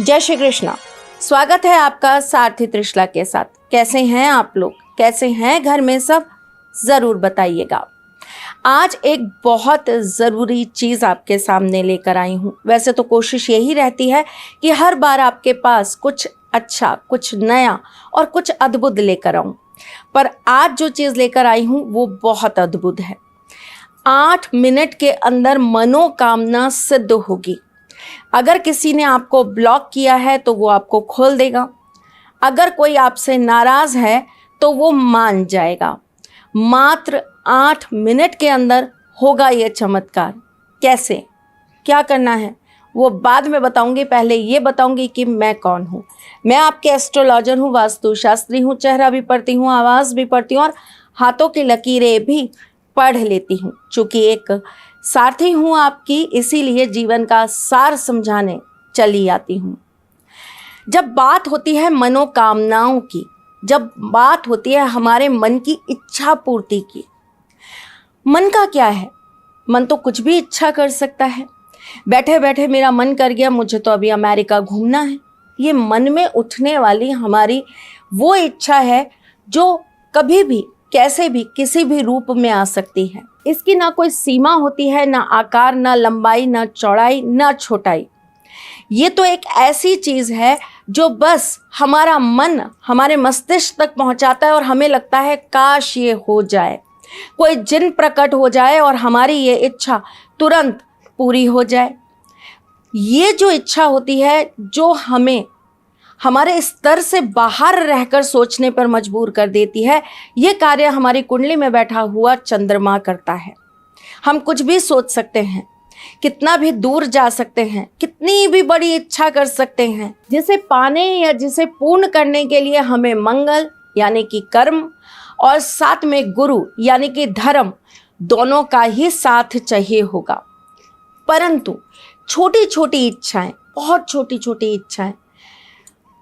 जय श्री कृष्णा। स्वागत है आपका सारथी त्रिशला के साथ। कैसे हैं आप लोग, कैसे हैं घर में सब, ज़रूर बताइएगा। आज एक बहुत ज़रूरी चीज़ आपके सामने लेकर आई हूँ। वैसे तो कोशिश यही रहती है कि हर बार आपके पास कुछ अच्छा, कुछ नया और कुछ अद्भुत लेकर आऊँ, पर आज जो चीज़ लेकर आई हूँ वो बहुत अद्भुत है। 8 मिनट के अंदर मनोकामना सिद्ध होगी। अगर किसी ने आपको ब्लॉक किया है तो वो आपको खोल देगा। अगर कोई आपसे नाराज़ है तो वो मान जाएगा। मात्र 8 मिनट के अंदर होगा ये चमत्कार। कैसे, क्या करना है वो बाद में बताऊंगी। पहले ये बताऊंगी कि मैं कौन हूँ। मैं आपके एस्ट्रोलॉजर हूँ, वास्तुशास्त्री हूँ, चेहरा भी पढ़ती हूँ, आवाज़ भी पढ़ती हूँ और हाथों की लकीरें भी पढ़ लेती हूँ। चूँकि एक सारथी हूँ आपकी, इसीलिए जीवन का सार समझाने चली आती हूँ। जब बात होती है मनोकामनाओं की, जब बात होती है हमारे मन की इच्छा पूर्ति की, मन का क्या है? मन तो कुछ भी इच्छा कर सकता है। बैठे बैठे मेरा मन कर गया मुझे तो अभी अमेरिका घूमना है। ये मन में उठने वाली हमारी वो इच्छा है जो कभी भी, कैसे भी, किसी भी रूप में आ सकती है। इसकी ना कोई सीमा होती है, ना आकार, ना लंबाई, ना चौड़ाई, ना छोटाई। ये तो एक ऐसी चीज़ है जो बस हमारा मन हमारे मस्तिष्क तक पहुंचाता है और हमें लगता है काश ये हो जाए, कोई जिन प्रकट हो जाए और हमारी ये इच्छा तुरंत पूरी हो जाए। ये जो इच्छा होती है जो हमें हमारे स्तर से बाहर रहकर सोचने पर मजबूर कर देती है, ये कार्य हमारी कुंडली में बैठा हुआ चंद्रमा करता है। हम कुछ भी सोच सकते हैं, कितना भी दूर जा सकते हैं, कितनी भी बड़ी इच्छा कर सकते हैं, जिसे पाने या जिसे पूर्ण करने के लिए हमें मंगल यानी कि कर्म और साथ में गुरु यानी कि धर्म दोनों का ही साथ चाहिए होगा। परंतु छोटी छोटी इच्छाएं, बहुत छोटी छोटी इच्छाएं,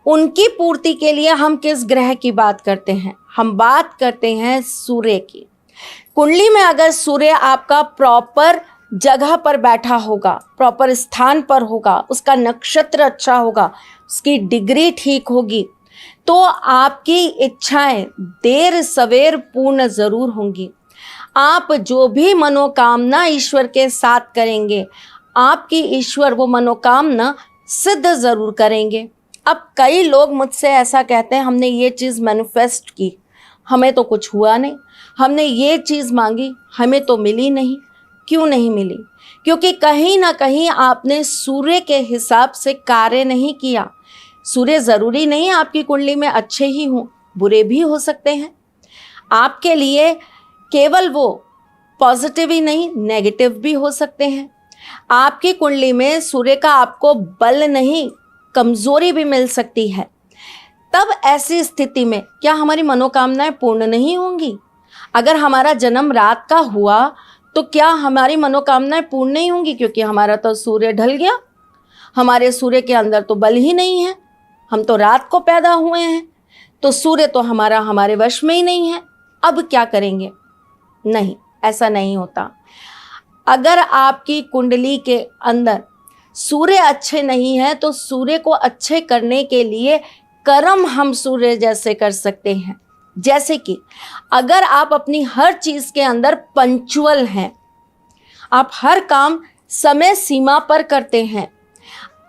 उनकी पूर्ति के लिए हम किस ग्रह की बात करते हैं? हम बात करते हैं सूर्य की। कुंडली में अगर सूर्य आपका प्रॉपर जगह पर बैठा होगा, प्रॉपर स्थान पर होगा, उसका नक्षत्र अच्छा होगा, उसकी डिग्री ठीक होगी, तो आपकी इच्छाएं देर सवेर पूर्ण जरूर होंगी। आप जो भी मनोकामना ईश्वर के साथ करेंगे, आपकी ईश्वर वो मनोकामना सिद्ध जरूर करेंगे। अब कई लोग मुझसे ऐसा कहते हैं, हमने ये चीज़ मैनिफेस्ट की, हमें तो कुछ हुआ नहीं, हमने ये चीज़ मांगी, हमें तो मिली नहीं। क्यों नहीं मिली? क्योंकि कहीं ना कहीं आपने सूर्य के हिसाब से कार्य नहीं किया। सूर्य ज़रूरी नहीं आपकी कुंडली में अच्छे ही हों, बुरे भी हो सकते हैं। आपके लिए केवल वो पॉजिटिव ही नहीं, नेगेटिव भी हो सकते हैं। आपकी कुंडली में सूर्य का आपको बल नहीं, कमजोरी भी मिल सकती है। तब ऐसी स्थिति में क्या हमारी मनोकामनाएं पूर्ण नहीं होंगी? अगर हमारा जन्म रात का हुआ तो क्या हमारी मनोकामनाएं पूर्ण नहीं होंगी? क्योंकि हमारा तो सूर्य ढल गया, हमारे सूर्य के अंदर तो बल ही नहीं है, हम तो रात को पैदा हुए हैं, तो सूर्य तो हमारे वश में ही नहीं है। अब क्या करेंगे? नहीं, ऐसा नहीं होता। अगर आपकी कुंडली के अंदर सूर्य अच्छे नहीं है तो सूर्य को अच्छे करने के लिए कर्म हम सूर्य जैसे कर सकते हैं। जैसे कि अगर आप अपनी हर चीज़ के अंदर पंक्चुअल हैं, आप हर काम समय सीमा पर करते हैं,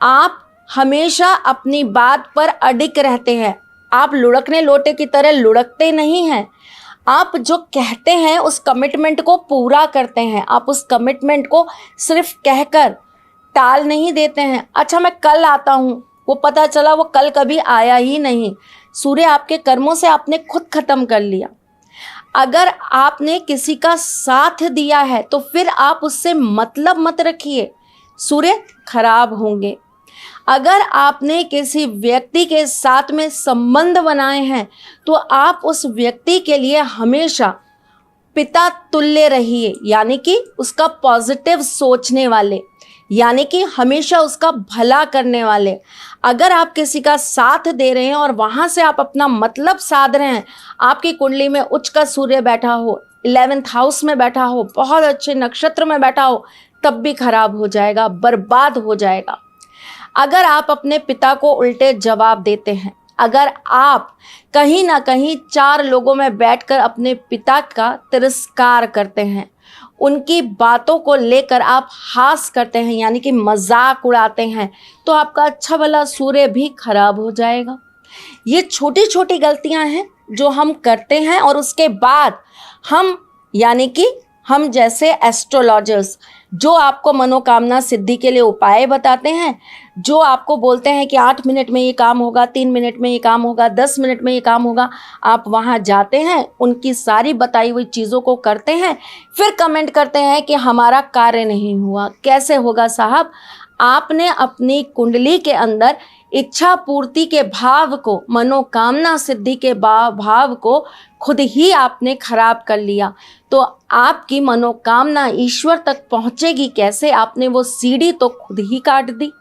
आप हमेशा अपनी बात पर अडिग रहते हैं, आप लुढ़कने लोटे की तरह लुढ़कते नहीं हैं, आप जो कहते हैं उस कमिटमेंट को पूरा करते हैं, आप उस कमिटमेंट को सिर्फ कहकर टाल नहीं देते हैं। अच्छा मैं कल आता हूँ, वो पता चला वो कल कभी आया ही नहीं। सूर्य आपके कर्मों से आपने खुद खत्म कर लिया। अगर आपने किसी का साथ दिया है तो फिर आप उससे मतलब मत रखिए, सूर्य खराब होंगे। अगर आपने किसी व्यक्ति के साथ में संबंध बनाए हैं तो आप उस व्यक्ति के लिए हमेशा पिता तुल्य रहिए, यानी कि उसका पॉजिटिव सोचने वाले, यानी कि हमेशा उसका भला करने वाले। अगर आप किसी का साथ दे रहे हैं और वहाँ से आप अपना मतलब साध रहे हैं, आपकी कुंडली में उच्च का सूर्य बैठा हो, 11th हाउस में बैठा हो, बहुत अच्छे नक्षत्र में बैठा हो, तब भी खराब हो जाएगा, बर्बाद हो जाएगा। अगर आप अपने पिता को उल्टे जवाब देते हैं, अगर आप कहीं ना कहीं 4 लोगों में बैठकर अपने पिता का तिरस्कार करते हैं, उनकी बातों को लेकर आप हास करते हैं यानी कि मजाक उड़ाते हैं, तो आपका अच्छा भला सूर्य भी खराब हो जाएगा। ये छोटी छोटी गलतियां हैं जो हम करते हैं और उसके बाद हम यानी कि हम जैसे एस्ट्रोलॉजर्स जो आपको मनोकामना सिद्धि के लिए उपाय बताते हैं, जो आपको बोलते हैं कि 8 मिनट में ये काम होगा, 3 मिनट में ये काम होगा, 10 मिनट में ये काम होगा, आप वहाँ जाते हैं, उनकी सारी बताई हुई चीज़ों को करते हैं, फिर कमेंट करते हैं कि हमारा कार्य नहीं हुआ। कैसे होगा साहब? आपने अपनी कुंडली के अंदर इच्छा पूर्ति के भाव को, मनोकामना सिद्धि के भाव को खुद ही आपने खराब कर लिया, तो आपकी मनोकामना ईश्वर तक पहुंचेगी कैसे? आपने वो सीढ़ी तो खुद ही काट दी।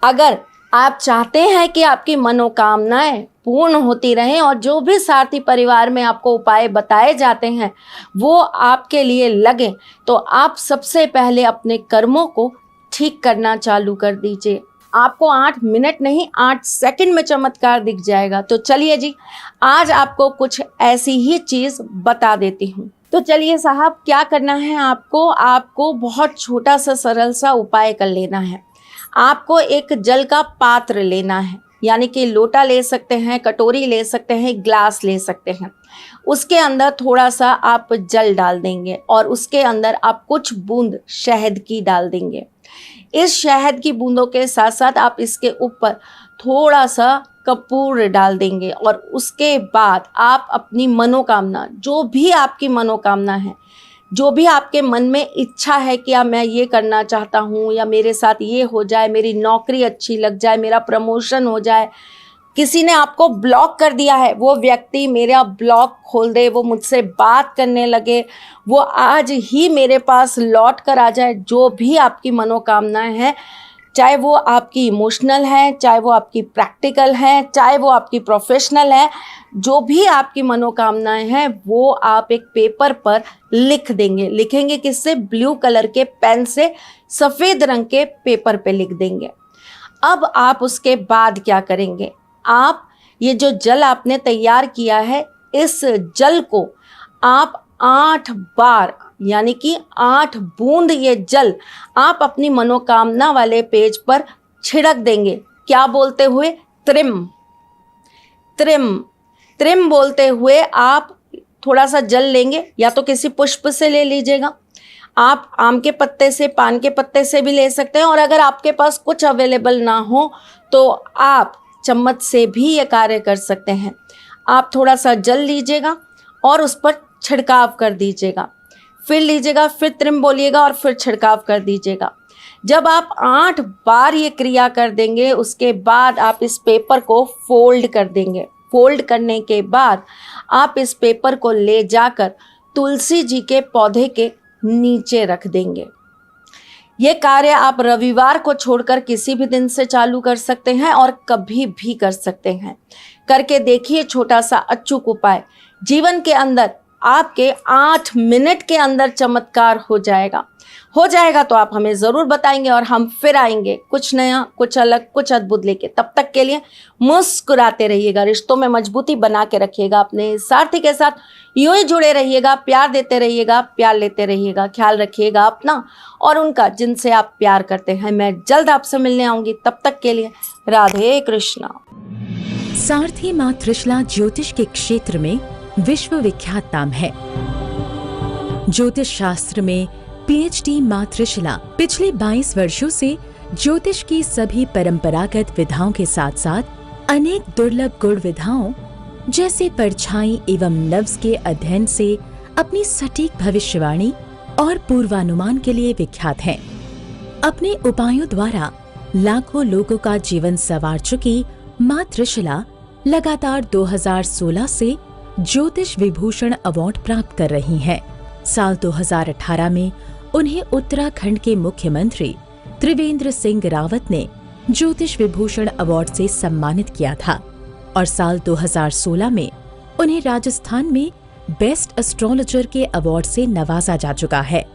अगर आप चाहते हैं कि आपकी मनोकामनाएं पूर्ण होती रहें और जो भी सारथी परिवार में आपको उपाय बताए जाते हैं वो आपके लिए लगे, तो आप सबसे पहले अपने कर्मों को ठीक करना चालू कर दीजिए। आपको 8 मिनट नहीं 8 सेकंड में चमत्कार दिख जाएगा। तो चलिए जी, आज आपको कुछ ऐसी ही चीज़ बता देती हूँ। तो चलिए साहब, क्या करना है आपको बहुत छोटा सा सरल सा उपाय कर लेना है। आपको एक जल का पात्र लेना है, यानी कि लोटा ले सकते हैं, कटोरी ले सकते हैं, ग्लास ले सकते हैं। उसके अंदर थोड़ा सा आप जल डाल देंगे और उसके अंदर आप कुछ बूंद शहद की डाल देंगे। इस शहद की बूंदों के साथ साथ आप इसके ऊपर थोड़ा सा कपूर डाल देंगे और उसके बाद आप अपनी मनोकामना, जो भी आपकी मनोकामना है, जो भी आपके मन में इच्छा है कि मैं ये करना चाहता हूँ या मेरे साथ ये हो जाए, मेरी नौकरी अच्छी लग जाए, मेरा प्रमोशन हो जाए, किसी ने आपको ब्लॉक कर दिया है, वो व्यक्ति मेरा ब्लॉक खोल दे, वो मुझसे बात करने लगे, वो आज ही मेरे पास लौट कर आ जाए। जो भी आपकी मनोकामनाएं हैं, चाहे वो आपकी इमोशनल है, चाहे वो आपकी प्रैक्टिकल है, चाहे वो आपकी प्रोफेशनल है, जो भी आपकी मनोकामनाएं हैं वो आप एक पेपर पर लिख देंगे। लिखेंगे किससे? ब्लू कलर के पेन से सफ़ेद रंग के पेपर पे लिख देंगे। अब आप उसके बाद क्या करेंगे? आप ये जो जल आपने तैयार किया है, इस जल को आप 8 बार यानी कि 8 बूंद ये जल आप अपनी मनोकामना वाले पेज पर छिड़क देंगे। क्या बोलते हुए? त्रिम त्रिम त्रिम बोलते हुए आप थोड़ा सा जल लेंगे, या तो किसी पुष्प से ले लीजिएगा, आप आम के पत्ते से, पान के पत्ते से भी ले सकते हैं, और अगर आपके पास कुछ अवेलेबल ना हो तो आप चम्मच से भी ये कार्य कर सकते हैं। आप थोड़ा सा जल लीजिएगा और उस पर छिड़काव कर दीजिएगा, फिर लीजिएगा, फिर त्रिम बोलिएगा और फिर छिड़काव कर दीजिएगा। जब आप 8 बार ये क्रिया कर देंगे, उसके बाद आप इस पेपर को फोल्ड कर देंगे। फोल्ड करने के बाद आप इस पेपर को ले जाकर तुलसी जी के पौधे के नीचे रख देंगे। ये कार्य आप रविवार को छोड़कर किसी भी दिन से चालू कर सकते हैं और कभी भी कर सकते हैं। करके देखिए, छोटा सा अचूक उपाय, जीवन के अंदर आपके 8 मिनट के अंदर चमत्कार हो जाएगा। तो आप हमें ज़रूर बताएंगे और हम फिर आएंगे कुछ नया, कुछ अलग, कुछ अद्भुत लेके। तब तक के लिए मुस्कुराते रहिएगा, रिश्तों में मजबूती बना के रखिएगा, अपने सारथी के साथ यूं ही जुड़े रहिएगा, प्यार देते रहिएगा, प्यार लेते रहिएगा। ख्याल रखिएगा अपना और उनका जिनसे आप प्यार करते हैं। मैं जल्द आपसे मिलने आऊंगी, तब तक के लिए राधे कृष्णा। सारथी मां त्रिशला ज्योतिष के क्षेत्र में विश्व विख्यात नाम है। ज्योतिष शास्त्र में पीएचडी मां त्रिशला पिछले 22 वर्षों से ज्योतिष की सभी परंपरागत विधाओं के साथ साथ अनेक दुर्लभ गुण विधाओं जैसे परछाई एवं नव्स के अध्ययन से अपनी सटीक भविष्यवाणी और पूर्वानुमान के लिए विख्यात हैं। अपने उपायों द्वारा लाखों लोगों का जीवन संवार चुकी मां त्रिशला लगातार 2016 से ज्योतिष विभूषण अवार्ड प्राप्त कर रही हैं। साल 2018 में उन्हें उत्तराखंड के मुख्यमंत्री त्रिवेंद्र सिंह रावत ने ज्योतिष विभूषण अवार्ड से सम्मानित किया था और साल 2016 में उन्हें राजस्थान में बेस्ट एस्ट्रोलॉजर के अवार्ड से नवाजा जा चुका है।